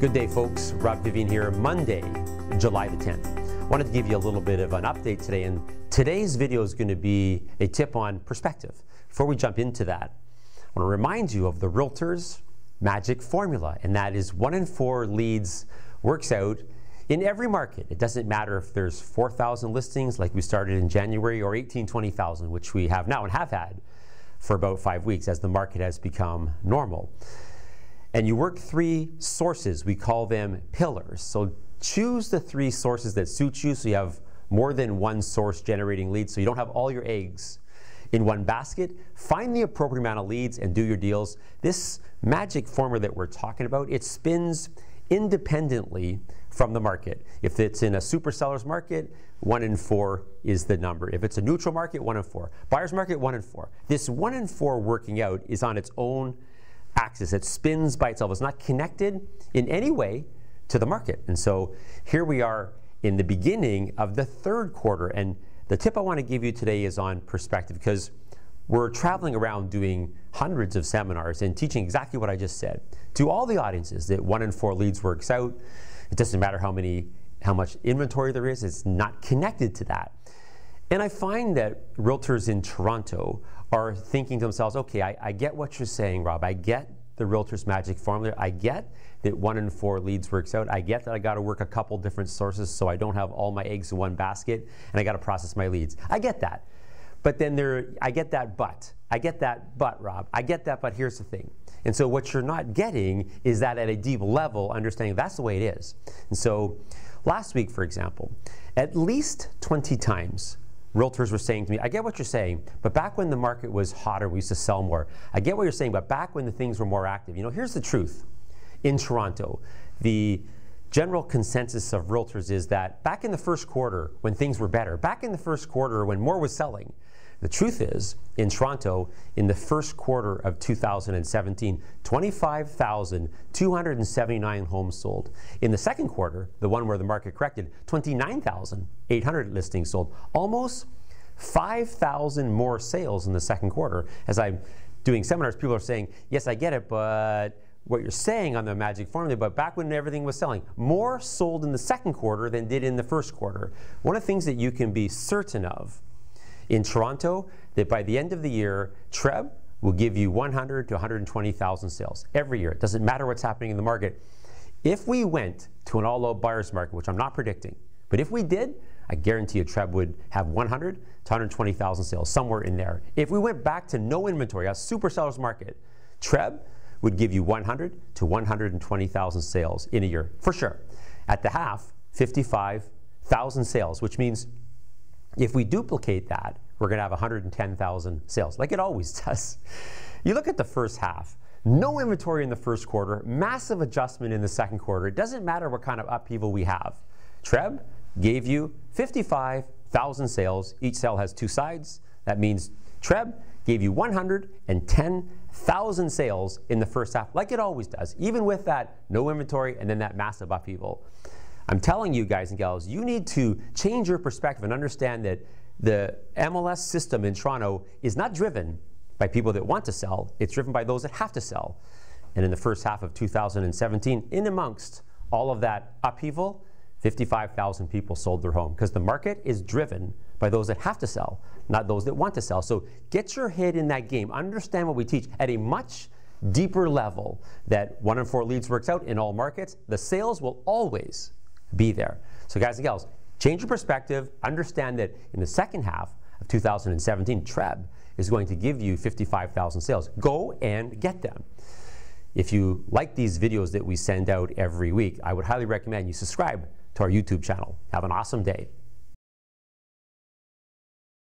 Good day, folks. Rob Vivian here, Monday, July the 10th. I wanted to give you a little bit of an update today, and today's video is going to be a tip on perspective. Before we jump into that, I want to remind you of the Realtor's magic formula, and that is 1 in 4 leads works out in every market. It doesn't matter if there's 4,000 listings like we started in January or 20,000, which we have now and have had for about 5 weeks as the market has become normal. And you work 3 sources, we call them pillars. So choose the 3 sources that suit you so you have more than one source generating leads, so you don't have all your eggs in one basket. Find the appropriate amount of leads and do your deals. This magic formula that we're talking about, it spins independently from the market. If it's in a super seller's market, 1 in 4 is the number. If it's a neutral market, 1 in 4. Buyer's market, 1 in 4. This 1 in 4 working out is on its own axis. It spins by itself. It's not connected in any way to the market. And so here we are in the beginning of the 3rd quarter. And the tip I want to give you today is on perspective, because we're traveling around doing hundreds of seminars and teaching exactly what I just said to all the audiences, that 1 in 4 leads works out. It doesn't matter how much inventory there is. It's not connected to that. And I find that realtors in Toronto are thinking to themselves, okay, I get what you're saying, Rob. I get the realtor's magic formula. I get that 1 in 4 leads works out. I get that I got to work a couple different sources so I don't have all my eggs in one basket, and I got to process my leads. I get that. But then I get that but. I get that but, Rob. I get that, but here's the thing. And so what you're not getting is that at a deep level, understanding that's the way it is. And so last week, for example, at least 20 times, realtors were saying to me, I get what you're saying, but back when the market was hotter, we used to sell more. I get what you're saying, but back when the things were more active. You know, here's the truth. In Toronto, the general consensus of realtors is that back in the 1st quarter, when things were better, back in the 1st quarter when more was selling, the truth is, in Toronto, in the 1st quarter of 2017, 25,279 homes sold. In the 2nd quarter, the one where the market corrected, 29,800 listings sold. Almost 5,000 more sales in the 2nd quarter. As I'm doing seminars, people are saying, yes, I get it, but what you're saying on the magic formula, but back when everything was selling, more sold in the 2nd quarter than did in the 1st quarter. One of the things that you can be certain of in Toronto, that by the end of the year, TREB will give you 100 to 120,000 sales every year. It doesn't matter what's happening in the market. If we went to an all-out buyer's market, which I'm not predicting, but if we did, I guarantee you TREB would have 100 to 120,000 sales, somewhere in there. If we went back to no inventory, a super seller's market, TREB would give you 100 to 120,000 sales in a year, for sure. At the half, 55,000 sales, which means if we duplicate that, we're going to have 110,000 sales, like it always does. You look at the first half, no inventory in the 1st quarter, massive adjustment in the 2nd quarter. It doesn't matter what kind of upheaval we have. TREB gave you 55,000 sales. Each sale has 2 sides. That means TREB gave you 110,000 sales in the first half, like it always does, even with that no inventory and then that massive upheaval. I'm telling you guys and gals, you need to change your perspective and understand that the MLS system in Toronto is not driven by people that want to sell. It's driven by those that have to sell. And in the first half of 2017, in amongst all of that upheaval, 55,000 people sold their home, because the market is driven by those that have to sell, not those that want to sell. So get your head in that game. Understand what we teach at a much deeper level, that 1 in 4 leads works out in all markets. The sales will always be there. So guys and gals, change your perspective. Understand that in the 2nd half of 2017, TREB is going to give you 55,000 sales. Go and get them. If you like these videos that we send out every week, I would highly recommend you subscribe to our YouTube channel. Have an awesome day.